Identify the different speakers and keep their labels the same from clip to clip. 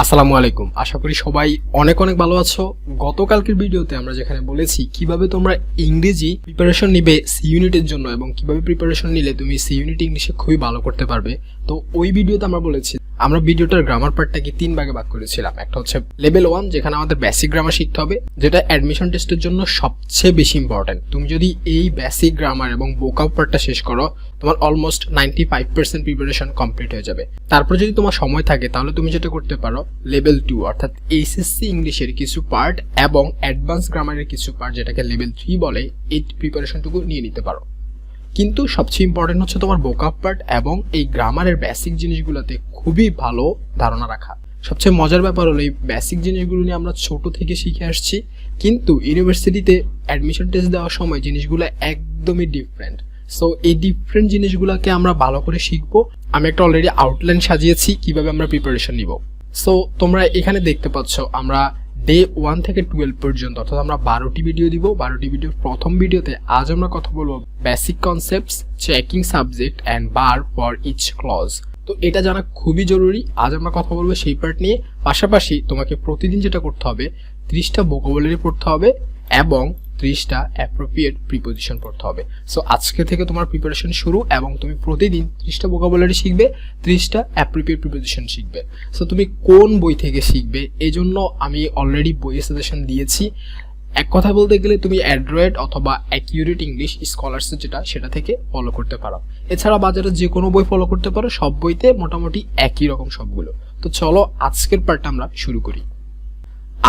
Speaker 1: আসসালামু আলাইকুম। আশা করি সবাই অনেক অনেক ভালো আছো। গতকালকের ভিডিওতে আমরা যেখানে বলেছি কিভাবে তোমরা ইংরেজি প্রিপারেশন নিবে সি ইউনিটের জন্য এবং কিভাবে প্রিপারেশন নিলে তুমি সি ইউনিট ইংলিশে খুবই ভালো করতে পারবে। তো ওই ভিডিওতে আমরা বলেছি আমরা ভিডিওটার গ্রামার পার্টটাকে 3 ভাগে ভাগ করেছিলাম। একটা হচ্ছে লেভেল 1 যেখানে আমাদের বেসিক গ্রামার শিখতে হবে, যেটা অ্যাডমিশন টেস্টের জন্য সবচেয়ে বেশি ইম্পর্টেন্ট। তুমি যদি এই বেসিক গ্রামার এবং ভোকাব পার্টটা শেষ করো, তোমার অলমোস্ট 95% প্রিপারেশন কমপ্লিট হয়ে যাবে। তারপর যদি তোমার সময় থাকে তাহলে তুমি যেটা করতে পারো, লেভেল 2 অর্থাৎ এইচএসসি ইংলিশের কিছু পার্ট এবং অ্যাডভান্স গ্রামারের কিছু পার্ট যেটাকে লেভেল 3 বলে, এই প্রিপারেশনটুকু নিয়ে নিতে পারো। কিন্তু সবচেয়ে ইম্পর্টেন্ট হচ্ছে তোমার ভোকাব পার্ট এবং এই গ্রামারের বেসিক জিনিসগুলোতে খুবই ভালো ধারণা রাখা। সবচেয়ে মজার ব্যাপার হলো এই বেসিক জিনিসগুলো নিয়ে আমরা ছোট থেকে শিখে আসছি, কিন্তু ইউনিভার্সিটিতে অ্যাডমিশন টেস্ট দেওয়ার সময় জিনিসগুলো একদমই ডিফারেন্ট। সো এই ডিফারেন্ট জিনিসগুলোকে আমরা ভালো করে শিখবো। আমি একটা অলরেডি আউটলাইন সাজিয়েছি কিভাবে আমরা প্রিপারেশন নিব। সো তোমরা এখানে দেখতে পাচ্ছ আমরা ডে 1 থেকে 12 পর্যন্ত অর্থাৎ আমরা 12টি ভিডিও দিব। 12টি ভিডিওর প্রথম ভিডিওতে আজ আমরা কথা বলবো basic concepts, checking subject and verb for each clause. তো এটা জানা খুবই জরুরি। আজ আমরা কথা বলবো সেই পার্ট নিয়ে। পাশাপাশি তোমাকে প্রতিদিন যেটা করতে হবে, 30টা ভোকাবুলারি পড়তে হবে এবং 30টা অ্যাপ্রোপ্রিয়েট প্রিপোজিশন পড়তে হবে। সো আজকে থেকে তোমার প্রিপারেশন শুরু এবং তুমি প্রতিদিন 30টা ভোকাবুলারি শিখবে, 30টা অ্যাপ্রোপ্রিয়েট প্রিপোজিশন শিখবে। সো তুমি কোন বই থেকে শিখবে এই জন্য আমি অলরেডি বইয়ের সাজেশন দিয়েছি। এক কথা বলতে গেলে তুমি অ্যাড্রয়েড অথবা অ্যাকিউরেট ইংলিশ স্কলার্সের সেটা থেকে ফলো করতে পারো। এছাড়া বাজারে যে কোনো বই ফলো করতে পারো, সব বইতে মোটামুটি একই রকম সবগুলো। তো চলো আজকের পার্টটা আমরা শুরু করি।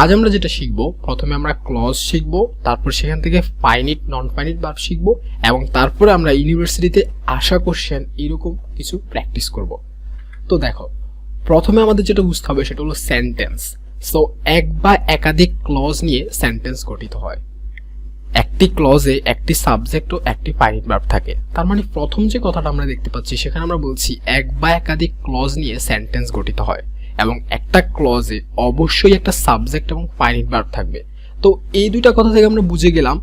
Speaker 1: আজ আমরা যেটা শিখবো, প্রথমে আমরা ক্লজ শিখবো, তারপর সেখান থেকে ফাইনিট নন ফাইনিট ভার্ব শিখবো এবং তারপরে আমরা ইউনিভার্সিটিতে আসা কোশ্চেন এরকম কিছু প্র্যাকটিস করব। তো দেখো, প্রথমে আমাদের যেটা বুঝতে হবে সেটা হলো সেন্টেন্স। সো এক বা একাধিক ক্লজ নিয়ে সেন্টেন্স গঠিত হয়। একটি ক্লজে একটি সাবজেক্ট ও একটি ফাইনিট ভার্ব থাকে। তার মানে প্রথম যে কথাটা আমরা দেখতে পাচ্ছি সেখানে আমরা বলছি এক বা একাধিক ক্লজ নিয়ে সেন্টেন্স গঠিত হয় এবং একটা ক্লজে অবশ্যই একটা সাবজেক্ট এবং ফাইনিট ভার্ব থাকবে। তো এই দুইটা কথা থেকে আমরা বুঝে গেলাম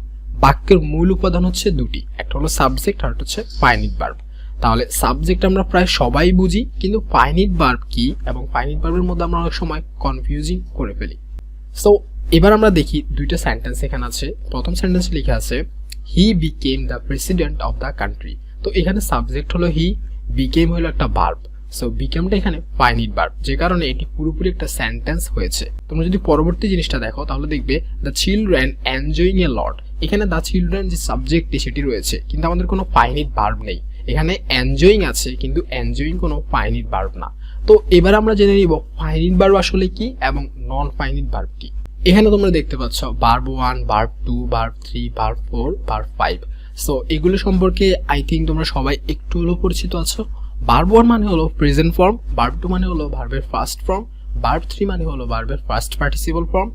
Speaker 1: বাক্যের মূল উপাদান হচ্ছে দুটি, একটা হলো সাবজেক্ট আর একটা হচ্ছে ফাইনিট ভার্ব। তাহলে সাবজেক্ট আমরা প্রায় সবাই বুঝি, কিন্তু ফাইনিট ভার্ব কি এবং ফাইনিট ভার্বের মধ্যে আমরা অনেক সময় কনফিউজিং করে ফেলি। সো এবার আমরা দেখি দুইটা সেন্টেন্স এখানে আছে। প্রথম সেন্টেন্স লেখা আছে he became the president of the country. তো এখানে সাবজেক্ট হলো হি, বিকেম হলো একটা ভার্ব। সো বিকেমটা এখানে ফাইনিট ভার্ব, যে কারণে এটি পুরোপুরি একটা সেন্টেন্স হয়েছে। তোমরা যদি পরবর্তী জিনিসটা দেখো তাহলে দেখবে দ্য চিলড্রেন এনজয়িং এ লট। এখানে দ্য চিলড্রেন যে সাবজেক্টটি সেটি রয়েছে, কিন্তু আমাদের কোনো ফাইনিট ভার্ব নেই। এখানে এনজয়িং আছে কিন্তু এনজয়িং কোনো ফাইনিট ভার্ব না। তো এবার আমরা জেনে নিব ফাইনিট ভার্ব আসলে কি এবং নন ফাইনিট ভার্ব কি। এখানে তোমরা দেখতে পাচ্ছ verb 1, verb 2, verb 3, verb 4, verb 5। So এগুলো সম্পর্কে আই থিঙ্ক তোমরা সবাই একটু হলেও পরিচিত আছো। ভার্ব 1 মানে হলো প্রেজেন্ট ফর্ম, ভার্ব 2 মানে হলো ভার্বের ফার্স্ট ফর্ম, ভার্ব 3 মানে হলো ভার্বের ফার্স্ট পার্টিসিপল ফর্ম,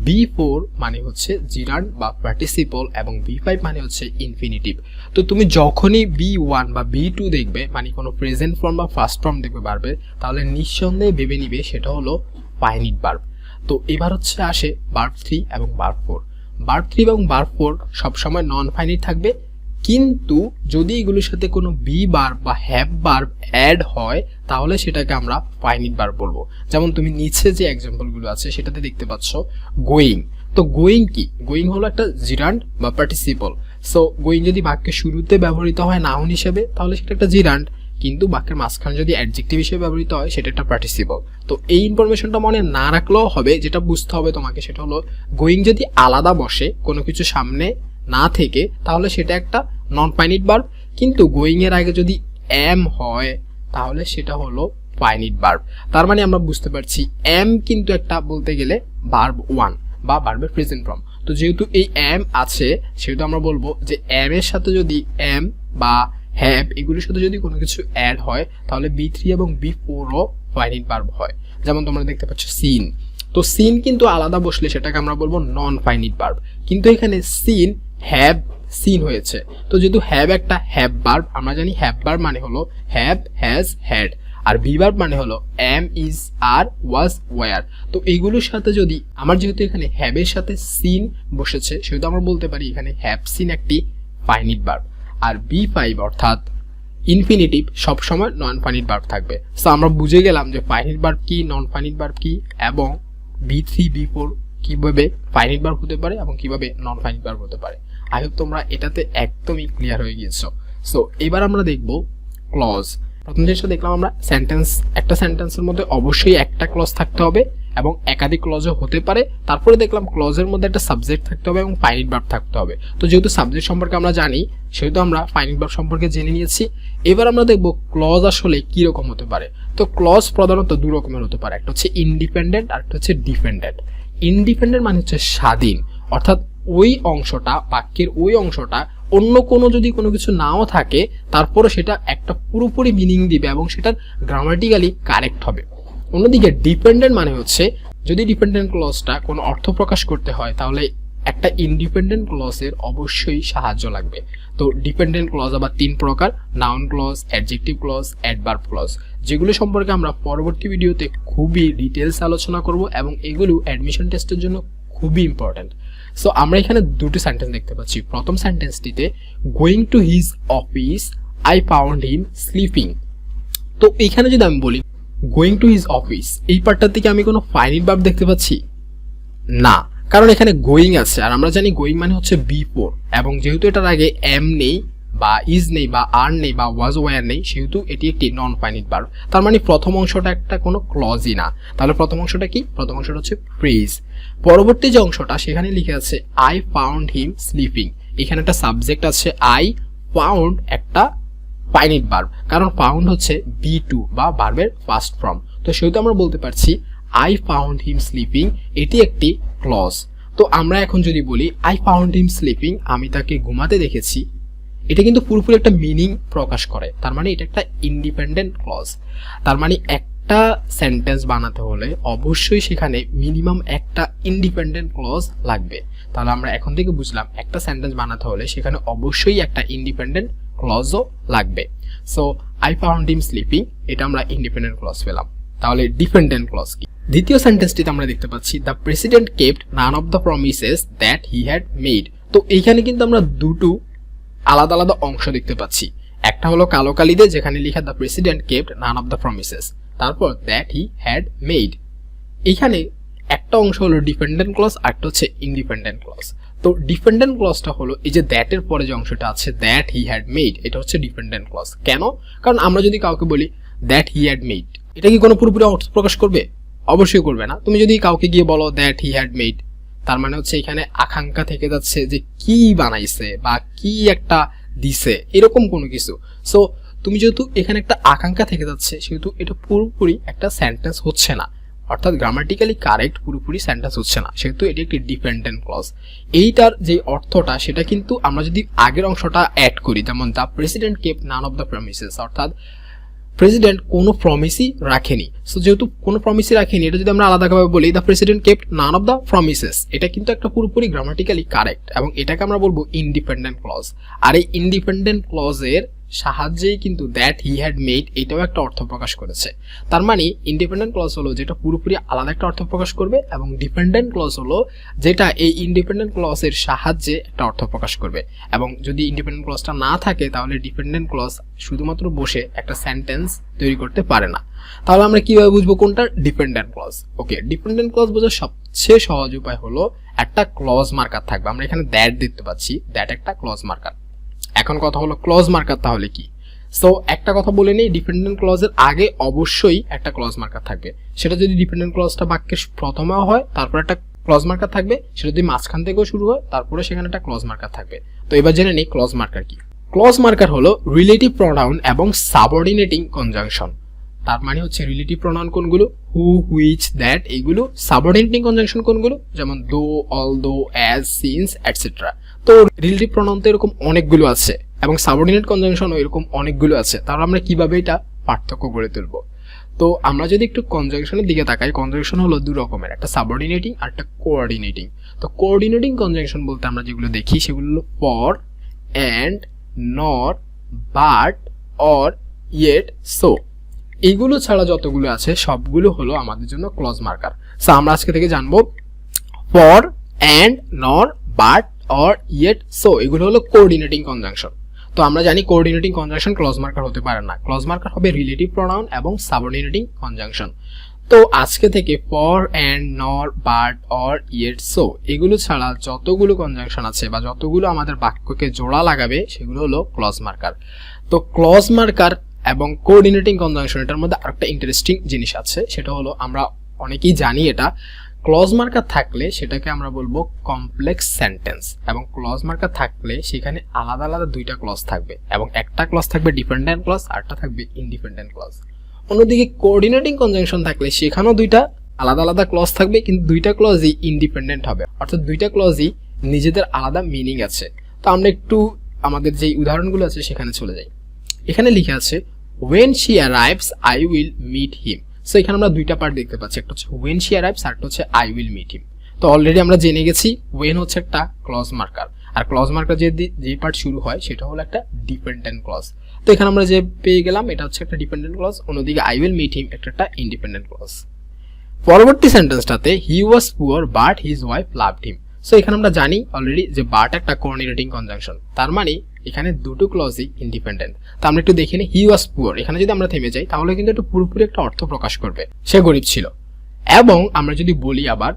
Speaker 1: B4 মানে হচ্ছে জিরান্ড বা পার্টিসিপল এবং B5 মানে হচ্ছে ইনফিনিটিভ। তো তুমি যখনই B1 বা B2 দেখবে, মানে কোনো প্রেজেন্ট ফর্ম বা ফার্স্ট ফর্ম দেখবে ভার্বের, তাহলে নিঃসন্দেহে ভেবে নিবে সেটা হলো ফাইনিট ভার্ব। তো এবার হচ্ছে আসে ভার্ব 3 এবং ভার্ব 4। ভার্ব 3 এবং ভার্ব 4 সবসময় নন ফাইনিট থাকবে, কিন্তু যদি এগুলোর সাথে কোনো বি ভার্ব বা হ্যাভ ভার্ব অ্যাড হয় তাহলে সেটাকে আমরা ফাইনিট ভার্ব বলবো। যেমন তুমি নিচে যে এক্সাম্পলগুলো আছে সেটাতে দেখতে পাচ্ছ গোয়িং। তো গোয়িং কি? গোয়িং হলো একটা জিরান্ড বা পার্টিসিপল। সো গোয়িং যদি বাক্যের শুরুতে ব্যবহৃত হয় নাউন হিসেবে তাহলে সেটা একটা জিরান্ড, কিন্তু বাক্যের মাঝখানে যদি অ্যাডজেক্টিভ হিসেবে ব্যবহৃত হয় সেটা একটা পার্টিসিপল। তো এই ইনফরমেশনটা মনে না রাখলেও হবে, যেটা বুঝতে হবে তোমাকে সেটা হলো গোয়িং যদি আলাদা বসে কোনো কিছু সামনে না থেকে তাহলে সেটা একটা নন ফাইনিট ভার্ব, কিন্তু গোয়িং এর আগে যদি এম হয় তাহলে সেটা হলো ফাইনিট ভার্ব। তার মানে আমরা বুঝতে পারছি এম কিন্তু একটা বলতে গেলে ভার্ব 1 বা ভার্বের প্রেজেন্ট ফর্ম। তো যেহেতু এই এম আছে সেহেতু আমরা বলবো যে এম এর সাথে যদি এম বা হ্যাভ এগুলোর সাথে যদি কোনো কিছু অ্যাড হয় তাহলে B3 এবং B4 ও ফাইনিট ভার্ব হয়। যেমন তোমরা দেখতে পাচ্ছ সিন। তো সিন কিন্তু আলাদা বসলে সেটাকে আমরা বলবো নন ফাইনিট ভার্ব, কিন্তু এখানে সিন হ্যাভ সিন হয়েছে। তো যেহেতু হ্যাভ একটা হ্যাভ ভার্ব, আমরা জানি হ্যাভ ভার্ব মানে হলো হ্যাভ, হ্যাজ, হ্যাড, আর বি ভার্ব মানে হলো am, is, are, was, were. তো এইগুলোর সাথে যদি আমার যেহেতু এখানে হ্যাভের সাথে সিন বসেছে সেহেতু আমরা বলতে পারি এখানে হ্যাভ সিন একটি ফাইনিট ভার্ব। আর B5 অর্থাৎ ইনফিনিটিভ সবসময় নন ফাইনিট ভার্ব থাকবে। সো আমরা বুঝে গেলাম যে ফাইনিট ভার্ব কি, নন ফাইনিট ভার্ব কি, এবং B3 B4 কিভাবে ফাইনিট ভার্ব হতে পারে এবং কিভাবে নন ফাইনিট ভার্ব হতে পারে। আই হোপ তোমরা এটাতে একদমই ক্লিয়ার হয়ে গিয়েছো। সো এবার আমরা দেখব ক্লজ। প্রথম জিনিসটা দেখলাম আমরা সেন্টেন্স, একটা সেন্টেন্সের মধ্যে অবশ্যই একটা ক্লজ থাকতে হবে এবং একাধিক ক্লজও হতে পারে। তারপরে দেখলাম ক্লজের মধ্যে একটা সাবজেক্ট থাকতে হবে এবং ফাইনিট ভার্ব থাকতে হবে। তো যেহেতু সাবজেক্ট সম্পর্কে আমরা জানি, সেহেতু আমরা ফাইনিট ভার্ব সম্পর্কে জেনে নিয়েছি। এবার আমরা দেখব ক্লজ আসলে কি রকম হতে পারে। তো ক্লজ প্রধানত দুই রকমের হতে পারে, একটা হচ্ছে ইন্ডিপেন্ডেন্ট আর একটা হচ্ছে ডিপেন্ডেন্ট। ইন্ডিপেন্ডেন্ট মানে হচ্ছে স্বাধীন, অর্থাৎ ওই অংশটা, বাক্যের ওই অংশটা অন্য কোনো যদি কোনো কিছু নাও থাকে তারপরে সেটা একটা পুরোপুরি মিনিং দিবে এবং সেটার গ্রামাটিক্যালি কারেক্ট হবে। অন্যদিকে ডিপেন্ডেন্ট মানে হচ্ছে যদি ডিপেন্ডেন্ট ক্লজটা কোনো অর্থ প্রকাশ করতে হয় তাহলে একটা ইন্ডিপেন্ডেন্ট ক্লজের অবশ্যই সাহায্য লাগবে। তো ডিপেন্ডেন্ট ক্লজ আবার তিন প্রকার, noun clause, adjective clause, adverb clause, যেগুলো সম্পর্কে আমরা পরবর্তী ভিডিওতে খুবই ডিটেলস আলোচনা করব এবং এগুলো অ্যাডমিশন টেস্টের জন্য খুবই ইম্পর্ট্যান্ট। সো আমরা এখানে দুটি সেন্টেন্স দেখতে পাচ্ছি। প্রথম সেন্টেন্সটিতে going to his office I found him sleeping. তো এখানে যদি আমি বলি গোয়িং টু হিজ অফিস, এই পার্টটার থেকে আমি কোনো ফাইনিট ভার্ব দেখতে পাচ্ছি না, কারণ এখানে গোয়িং আছে আর আমরা জানি গোয়িং মানে হচ্ছে B4 এবং যেহেতু এটার আগে এম নেই বা ইজ নেই বা আর নেই বা ওয়াজ ওয়ার নেই, সেহেতু এটি একটি নন ফাইনিট ভার্ব। তার মানে প্রথম অংশটা একটা কোনো ক্লজই না। তাহলে প্রথম অংশটা কি? প্রথম অংশটা হচ্ছে ফ্রেজ। পরবর্তী যে অংশটা সেখানে লিখে আছে আই ফাউন্ড হিম স্লিপিং। এখানে একটা সাবজেক্ট আছে আই, ফাউন্ড একটা ফাইনিট ভার্ব, কারণ ফাউন্ড হচ্ছে B2 বা ভার্বের ফার্স্ট ফর্ম। তো সেহেতু আমরা বলতে পারছি আই ফাউন্ড হিম স্লিপিং, এটি একটি ক্লজ। তো আমরা এখন যদি বলি আই ফাউন্ড হিম স্লিপিং, আমি তাকে ঘুমাতে দেখেছি, এটা কিন্তু পুরোপুরি একটা মিনিং প্রকাশ করে। তার মানে এটা একটা ইন্ডিপেন্ডেন্ট ক্লজ। তার মানে একটা সেন্টেন্স বানাতে হলে অবশ্যই সেখানে মিনিমাম একটা ইন্ডিপেন্ডেন্ট ক্লজ লাগবে। তাহলে আমরা এখন থেকে বুঝলাম একটা সেন্টেন্স বানাতে হলে সেখানে অবশ্যই একটা ইন্ডিপেন্ডেন্ট ক্লজও লাগবে। So I found him sleeping, এটা আমরা ইন্ডিপেন্ডেন্ট ক্লজ পেলাম। তাহলে ডিপেন্ডেন্ট ক্লজ কি? দ্বিতীয় সেন্টেন্সটিতে আমরা দেখতে পাচ্ছি the president kept none of the promises that he had made. তো এইখানে কিন্তু আমরা দুটো আলাদা আলাদা অংশ দেখতে পাচ্ছি। একটা হলো কালো কালিতে যেখানে লেখা the president kept none of the promises, তারপর দ্যাট হি হ্যাড মেড। এখানে একটা অংশ হলো ডিপেন্ডেন্ট ক্লজ আর একটা হচ্ছে ইন্ডিপেন্ডেন্ট ক্লজ। তো ডিপেন্ডেন্ট ক্লজটা হলো এই যে দ্যাট এর পরে যে অংশটা আছে দ্যাট হি হ্যাড মেড, এটা হচ্ছে ডিপেন্ডেন্ট ক্লজ। কেন? কারণ আমরা যদি কাউকে বলি দ্যাট হি হ্যাড মেড, এটা কি কোনো পুরোপুরি অর্থ প্রকাশ করবে? অবশ্যই করবে না। তুমি যদি কাউকে গিয়ে বলো দ্যাট হি হ্যাড মেড, তার মানে হচ্ছে এখানে আকাঙ্ক্ষা থেকে যাচ্ছে যে কি বানাইছে বা কি একটা দিছে, এরকম কোনো কিছু। সো তুমি যেহেতু এখানে একটা আকাঙ্ক্ষা থেকে যাচ্ছে, সেহেতু এটা পুরোপুরি একটা সেন্টেন্স হচ্ছে না, অর্থাৎ গ্রামাটিক্যালি কারেক্ট পুরোপুরি সেন্টেন্স হচ্ছে না, সেহেতু এটি একটি ডিপেন্ডেন্ট ক্লজ। এইটার যে অর্থটা সেটা কিন্তু আমরা যদি আগের অংশটা অ্যাড করি, যেমন the president kept none of the promises, অর্থাৎ প্রেসিডেন্ট কোনো প্রমিসই রাখেনি। সো যেহেতু কোনো প্রমিসই রাখেনি, এটা যদি আমরা আলাদাভাবে বলি the president kept none of the promises, এটা কিন্তু একটা পুরোপুরি গ্রামাটিক্যালি কারেক্ট এবং এটাকে আমরা বলবো ইন্ডিপেন্ডেন্ট ক্লজ। আর এই ইন্ডিপেন্ডেন্ট ক্লজের সাহায্যেই কিন্তু দ্যাট হি হ্যাড মেড এটাও একটা অর্থ প্রকাশ করেছে। তার মানে ইন্ডিপেন্ডেন্ট ক্লজ হলো যেটা পুরোপুরি আলাদা একটা অর্থ প্রকাশ করবে এবং ডিপেন্ডেন্ট ক্লজ হলো যেটা এই ইন্ডিপেন্ডেন্ট ক্লজের সাহায্যে একটা অর্থ প্রকাশ করবে। এবং যদি ইন্ডিপেন্ডেন্ট ক্লজটা না থাকে তাহলে ডিপেন্ডেন্ট ক্লজ শুধুমাত্র বসে একটা সেন্টেন্স তৈরি করতে পারে না। তাহলে আমরা কিভাবে বুঝবো কোনটা ডিপেন্ডেন্ট ক্লজ? ওকে, ডিপেন্ডেন্ট ক্লজ বোঝার সবচেয়ে সহজ উপায় হলো একটা ক্লজ মার্কার থাকবে। আমরা এখানে দ্যাট দেখতে পাচ্ছি, দ্যাট একটা ক্লজ মার্কার। এখন কথা হলো ক্লজ মার্কার তাহলে কি? সো একটা কথা বলে নেই, ডিপেন্ডেন্ট ক্লজের আগে অবশ্যই একটা ক্লজ মার্কার থাকবে। সেটা যদি ডিপেন্ডেন্ট ক্লজটা বাক্যের প্রথমেও হয় তারপর একটা ক্লজ মার্কার থাকবে, সেটা যদি মাঝখান থেকেও শুরু হয় তারপরে সেখানে একটা ক্লজ মার্কার থাকবে। তো এবার জেনে নেই ক্লজ মার্কার কি। ক্লজ মার্কার হলো রিলেটিভ প্রোনাউন এবং সাবঅর্ডিনেটিং কনজাংশন। তার মানে হচ্ছে রিলেটিভ প্রোনাউন কোনগুলো? হু, হুইচ, দ্যাট, এগুলো। সাবঅর্ডিনেটিং কনজাংশন কোনগুলো? যেমন দো, অলদো, অ্যাজ, সিন্স, এটসেট্রা। তো রিলেটিভ প্রোনাউন তো এরকম অনেকগুলো আছে এবং সাবঅর্ডিনেট কনজাংশনও এরকম অনেকগুলো আছে। তাহলে আমরা কিভাবে এটা পার্থক্য করে তুলব? তো আমরা যদি একটু কনজাংশনের দিকে তাকাই, কনজাংশন হলো দুই রকমের, একটা সাবঅর্ডিনেটিং আর একটা কোঅর্ডিনেটিং। তো কোঅর্ডিনেটিং কনজাংশন বলতে আমরা যেগুলো দেখি সেগুলো হলো ফর, অ্যান্ড, নর, বাট, অর, ইয়েট, সো। এইগুলো ছাড়া যতগুলো আছে সবগুলো হলো আমাদের জন্য ক্লজ মার্কার। সো আমরা আজকে থেকে জানবো ফর, অ্যান্ড, নর, বাট, অর, ইয়েট, সো এগুলো হলো কোঅর্ডিনেটিং কনজাংশন। তো আমরা জানি কোঅর্ডিনেটিং কনজাংশন ক্লজ মার্কার হতে পারে না, ক্লজ মার্কার হবে রিলেটিভ প্রোনাউন এবং সাবঅর্ডিনেটিং কনজাংশন। তো আজকে থেকে ফর, অ্যান্ড, নর, বাট, অর, ইয়েট, সো এগুলো ছাড়া যতগুলো কনজাংশন আছে বা যতগুলো আমাদের বাক্যকে জোড়া লাগাবে সেগুলো হলো ক্লজ মার্কার। তো ক্লজ মার্কার এবং কোঅর্ডিনেটিং কনজাংশন এটার মধ্যে আরেকটা ইন্টারেস্টিং জিনিস আছে, সেটা হলো আমরা অনেকেই জানি এটা, ক্লজ মার্কার থাকলে সেটাকে আমরা বলবো কমপ্লেক্স সেন্টেন্স, এবং ক্লজ মার্কার থাকলে সেখানে আলাদা আলাদা দুইটা ক্লজ থাকবে, এবং একটা ক্লজ থাকবে ডিপেন্ডেন্ট ক্লজ, আরটা থাকবে ইনডিপেন্ডেন্ট ক্লজ। অন্যদিকে কোঅর্ডিনেটিং কনজাংশন থাকলে সেখানেও দুইটা আলাদা আলাদা ক্লজ থাকবে, কিন্তু দুইটা ক্লজই ইন্ডিপেন্ডেন্ট হবে, অর্থাৎ দুইটা ক্লজই নিজেদের আলাদা মিনিং আছে। তো আমরা একটু আমাদের যেই উদাহরণগুলো আছে সেখানে চলে যাই। এখানে লিখে আছে when she arrives I will meet him। So এখানে আমরা দুইটা পার্ট দেখতে পাচ্ছি, একটা হচ্ছে when she arrives আর একটা হচ্ছে I will meet him। তো অলরেডি আমরা জেনে গেছি when হচ্ছে একটা ক্লজ মার্কার, আর ক্লজ মার্কার যে পার্ট শুরু হয় সেটা হলো একটা ডিপেন্ডেন্ট ক্লজ। তো এখানে আমরা যে পেয়ে গেলাম এটা হচ্ছে একটা ডিপেন্ডেন্ট ক্লজ, অন্যদিকে I will meet him একটা ইন্ডিপেন্ডেন্ট ক্লজ। পরবর্তী সেন্টেন্সটাতে he was poor but his wife loved him। So এখানে আমরা জানি অলরেডি যে বাট একটা কোঅর্ডিনেটিং কনজাংশন, তার মানে এখানে দুটো ক্লজই ইন্ডিপেন্ডেন্ট। তো আমরা একটু দেখে নিই হি ওয়াজ পুয়ার, এখানে যদি আমরা থেমে যাই তাহলে কিন্তু একটু পুরোপুরি একটা অর্থ প্রকাশ করবে, সে গরিব ছিল। এবং আমরা যদি বলি আবার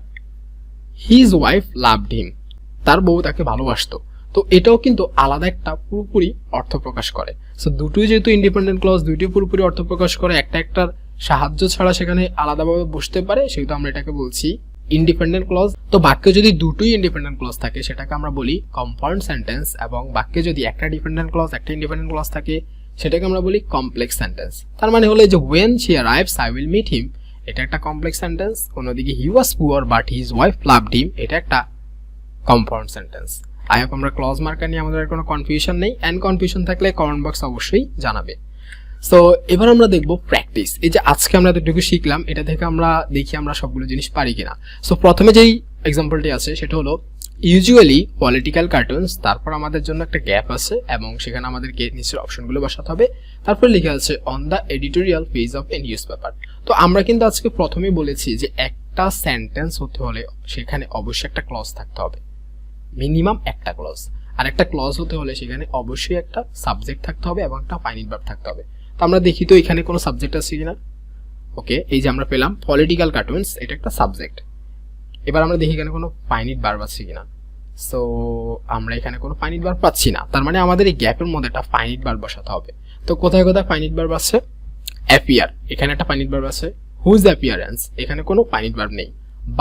Speaker 1: হিজ ওয়াইফ লাভড হিম, তার বউ তাকে ভালোবাসতো, তো এটাও কিন্তু আলাদা একটা পুরোপুরি অর্থ প্রকাশ করে। সো দুটোই যেহেতু ইন্ডিপেন্ডেন্ট ক্লজ, দুটোই পুরোপুরি অর্থ প্রকাশ করে, একটা একটার সাহায্য ছাড়া সেখানে আলাদাভাবে বসতে পারে, সেহেতু আমরা এটাকে বলছি ইন্ডিপেন্ডেন্ট ক্লজ। তো বাক্যে যদি দুটোই ইন্ডিপেন্ডেন্ট ক্লজ থাকে সেটাকে আমরা বলি কম্পাউন্ড সেন্টেন্স, এবং বাক্যে যদি একটা ডিপেন্ডেন্ট ক্লজ একটা ইন্ডিপেন্ডেন্ট ক্লজ থাকে সেটাকে আমরা বলি কমপ্লেক্স সেন্টেন্স। তার মানে হলো যে when she arrives I will meet him এটা একটা কমপ্লেক্স সেন্টেন্স, অন্যদিকে he was poor but his wife loved him এটা একটা কম্পাউন্ড সেন্টেন্স। আই হোপ আমরা ক্লজ মার্কার নিয়ে আমাদের কোনো কনফিউশন নেই, এন্ড কনফিউশন থাকলে কমেন্ট বক্স অবশ্যই জানাবে। সো এবার আমরা দেখবো প্র্যাকটিস। এই যে আজকে আমরা এতটুকু শিখলাম, এটা থেকে আমরা দেখি আমরা সবগুলো জিনিস পারি কিনা। সো প্রথমে যেই এক্সাম্পলটি আছে সেটা হলো ইউজুয়ালি পলিটিক্যাল কার্টুনস, তারপর আমাদের জন্য একটা গ্যাপ আছে এবং সেখানে আমাদেরকে নিচের অপশনগুলো বসাতে হবে, তারপর লিখে আছে on the editorial page of A news paper. তো আমরা কিন্তু আজকে প্রথমেই বলেছি যে একটা সেন্টেন্স হতে হলে সেখানে অবশ্যই একটা ক্লজ থাকতে হবে, মিনিমাম একটা ক্লজ, আর একটা ক্লজ হতে হলে সেখানে অবশ্যই একটা সাবজেক্ট থাকতে হবে এবং একটা ফাইনাইট ভার্ব থাকতে হবে। তো আমরা দেখি তো এখানে কোনো সাবজেক্ট আছে কিনা। ওকে, এই যে আমরা পেলাম পলিটিক্যাল কার্টুনস, এটা একটা সাবজেক্ট। এবার আমরা দেখি এখানে কোনো ফাইনাইট ভার্ব আছে কিনা। সো আমরা এখানে কোনো ফাইনাইট ভার্ব পাচ্ছি না, তার মানে আমাদের এই গ্যাপের মধ্যে একটা ফাইনাইট ভার্ব বসাতে হবে। তো কোথায় কোথায় ফাইনাইট ভার্ব আছে? অ্যাপিয়ার, এখানে একটা ফাইনাইট ভার্ব আছে। হুজ অ্যাপিয়ারেন্স, এখানে কোনো ফাইনাইট ভার্ব নেই।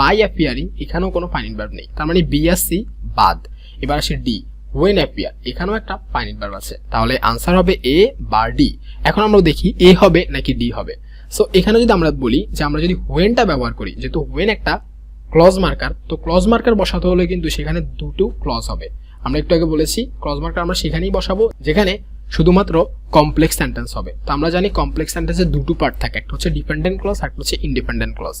Speaker 1: বাই অ্যাপিয়ারিং, এখানেও কোনো ফাইনাইট ভার্ব নেই, তার মানে বি আর সি বাদ। এবার আসে ডি, when appear, এখানেও একটা ফাইনাইট ভার্ব আছে, তাহলে আনসার হবে এ বা ডি। এখন আমরা দেখি এ হবে নাকি ডি হবে। সো এখানে যদি আমরা বলি যে আমরা যদি whenটা ব্যবহার করি, যেহেতু when একটা ক্লজ মার্কার, তো ক্লজ মার্কার বসাতে হলে কিন্তু সেখানে দুটো ক্লজ হবে। আমরা একটু আগে বলেছি ক্লজ মার্কার আমরা সেখানেই বসাবো যেখানে শুধুমাত্র কমপ্লেক্স সেন্টেন্স হবে। তো আমরা জানি কমপ্লেক্স সেন্টেন্সের দুটো পার্ট থাকে, একটা হচ্ছে ডিপেন্ডেন্ট ক্লজ আর একটা হচ্ছে ইন্ডিপেন্ডেন্ট ক্লজ।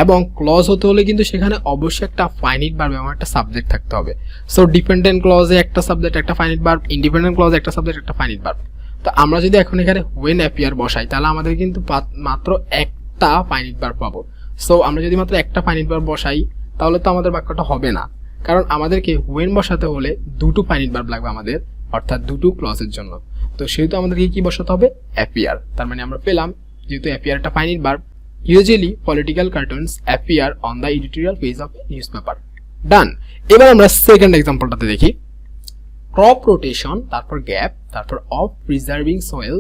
Speaker 1: এবং ক্লজ হতে হলে কিন্তু সেখানে অবশ্যই একটা ফাইনাইট ভার্ব এবং একটা সাবজেক্ট থাকতে হবে। সো ডিপেন্ডেন্ট ক্লজে একটা সাবজেক্ট একটা ফাইনাইট ভার্ব, ইন্ডিপেন্ডেন্ট ক্লজে একটা সাবজেক্ট একটা ফাইনাইট ভার্ব। তো আমরা যদি এখন এখানে when appear বসাই তাহলে আমাদের কিন্তু মাত্র একটা ফাইনাইট ভার্ব পাবো। সো আমরা যদি মাত্র একটা ফাইনাইট ভার্ব বসাই তাহলে তো আমাদের বাক্যটা হবে না, কারণ আমাদেরকে when বসাতে হলে দুটো ফাইনাইট ভার্ব লাগবে আমাদের, অর্থাৎ দুটো ক্লজের জন্য। তো সেহেতু আমাদেরকে কি বসাতে হবে? appear। তার মানে আমরা পেলাম যেহেতু appear একটা finite verb, usually political cartoons appear on the editorial page of a newspaper. Done. এবার আমরা সেকেন্ড এক্সাম্পলটাতে দেখি ক্রপ রোটেশন, তারপর গ্যাপ, তারপর অফ প্রিজার্ভিং সয়েল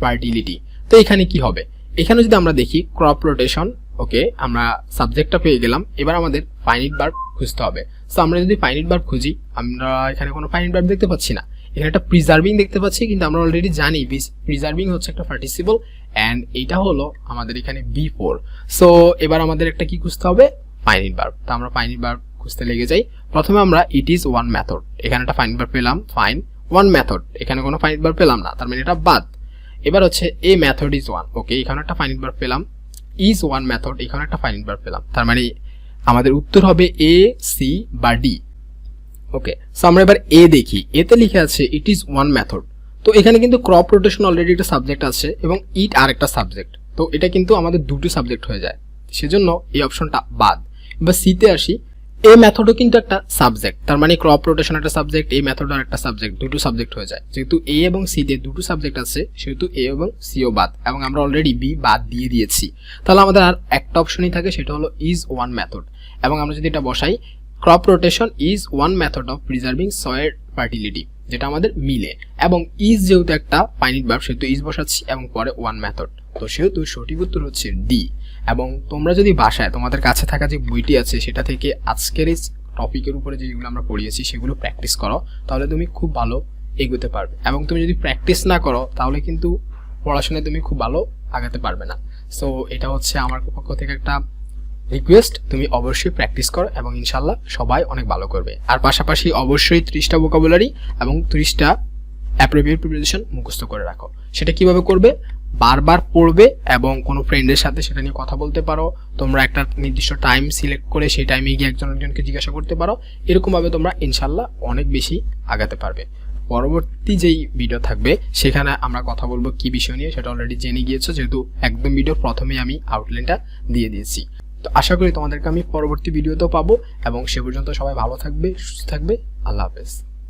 Speaker 1: ফার্টিলিটি। তো এখানে কি হবে? এখানে যদি আমরা দেখি ক্রপ রোটেশন, ওকে আমরা সাবজেক্টটা পেয়ে গেলাম, এবার আমাদের ফাইনাইট ভার্ব খুঁজতে হবে। সো আমরা যদি ফাইনাইট ভার্ব খুঁজি, আমরা এখানে কোনো ফাইনাইট ভার্ব দেখতে পাচ্ছি না, এখানে একটা প্রিজার্ভিং দেখতে পাচ্ছি, কিন্তু আমরা অলরেডি জানি প্রিজার্ভিং হচ্ছে একটা পার্টিসিপল অ্যান্ড এইটা হলো আমাদের এখানে B4। সো এবার আমাদের একটা কি খুঁজতে হবে? Finite verb. তো আমরা ফাইনাইট ভার্ব খুঁজতে লেগে যাই। প্রথমে আমরা ইট ইজ ওয়ান মেথড, এখানে একটা ফাইনাইট ভার্ব পেলাম, ফাইন। ওয়ান মেথড, এখানে কোনো ফাইনাইট ভার্ব পেলাম না, তার মানে এটা বাদ। এবার হচ্ছে এ মেথড ইজ ওয়ান, ওকে এখানে একটা ফাইনাইট ভার্ব পেলাম। ইজ ওয়ান মেথড, এখানে একটা ফাইনাইট ভার্ব পেলাম, তার মানে আমাদের উত্তর হবে এ, সি বা ডি। ওকে, সো আমরা এবার এ দেখি, এতে লিখে আছে ইট ইজ ওয়ান মেথড। তো এখানে কিন্তু ক্রপ রোটেশন অলরেডি একটা সাবজেক্ট আছে এবং ইট আর একটা সাবজেক্ট, তো এটা কিন্তু আমাদের দুটো সাবজেক্ট হয়ে যায়, সেজন্য এই অপশনটা বাদ। এবার সিতে আসি, এই মেথডও কিন্তু একটা সাবজেক্ট, তার মানে ক্রপ রোটেশন একটা সাবজেক্ট, এই মেথডও একটা সাবজেক্ট, দুটো সাবজেক্ট হয়ে যায়। যেহেতু এ এবং সি তে দুটো সাবজেক্ট আছে সেহেতু এ এবং সিও বাদ, এবং আমরা অলরেডি বি বাদ দিয়ে দিয়েছি। তাহলে আমাদের আর একটা অপশনই থাকে, সেটা হলো ইজ ওয়ান মেথড। এবং আমরা যদি এটা বসাই, crop rotation is one method of preserving soil fertility, যেটা আমাদের মিলে। এবং ইজ যেহেতু একটা ফাইনিট ভার্ব সেহেতু ইজ বসাচ্ছি এবং পরে ওয়ান মেথড, তো সেহেতু সঠিক উত্তর হচ্ছে ডি। এবং তোমরা যদি বাসায় তোমাদের কাছে থাকা যে বইটি আছে সেটা থেকে আজকের এই টপিকের উপরে যেগুলো আমরা পড়িয়েছি সেগুলো প্র্যাকটিস করো, তাহলে তুমি খুব ভালো এগোতে পারবে। এবং তুমি যদি প্র্যাকটিস না করো তাহলে কিন্তু পড়াশোনায় তুমি খুব ভালো আগাতে পারবে না। সো এটা হচ্ছে আমার পক্ষ থেকে একটা রিকোয়েস্ট, তুমি অবশ্যই প্র্যাকটিস করো এবং ইনশাল্লাহ সবাই অনেক ভালো করবে। আর পাশাপাশি অবশ্যই 30টা ভোকাবুলারি এবং 30টা অ্যাপ্রোপ্রিয়েট প্রিপোজিশন মুখস্থ করে রাখো। সেটা কিভাবে করবে? বারবার পড়বে এবং কোনো ফ্রেন্ডের সাথে সেটা নিয়ে কথা বলতে পারো। তোমরা একটা নির্দিষ্ট টাইম সিলেক্ট করে সেই টাইমে গিয়ে একজনকে জিজ্ঞাসা করতে পারো। এরকমভাবে তোমরা ইনশাল্লাহ অনেক বেশি আগাতে পারবে। পরবর্তী যেই ভিডিও থাকবে সেখানে আমরা কথা বলবো কি বিষয় নিয়ে, সেটা অলরেডি জেনে গিয়েছো, যেহেতু একদম ভিডিওর প্রথমেই আমি আউটলাইনটা দিয়ে দিয়েছি। তো আশা করি তোমাদেরকে আমি পরবর্তী ভিডিওতেও পাবো, এবং সে পর্যন্ত সবাই ভালো থাকবে, সুস্থ থাকবে। আল্লাহ হাফেজ।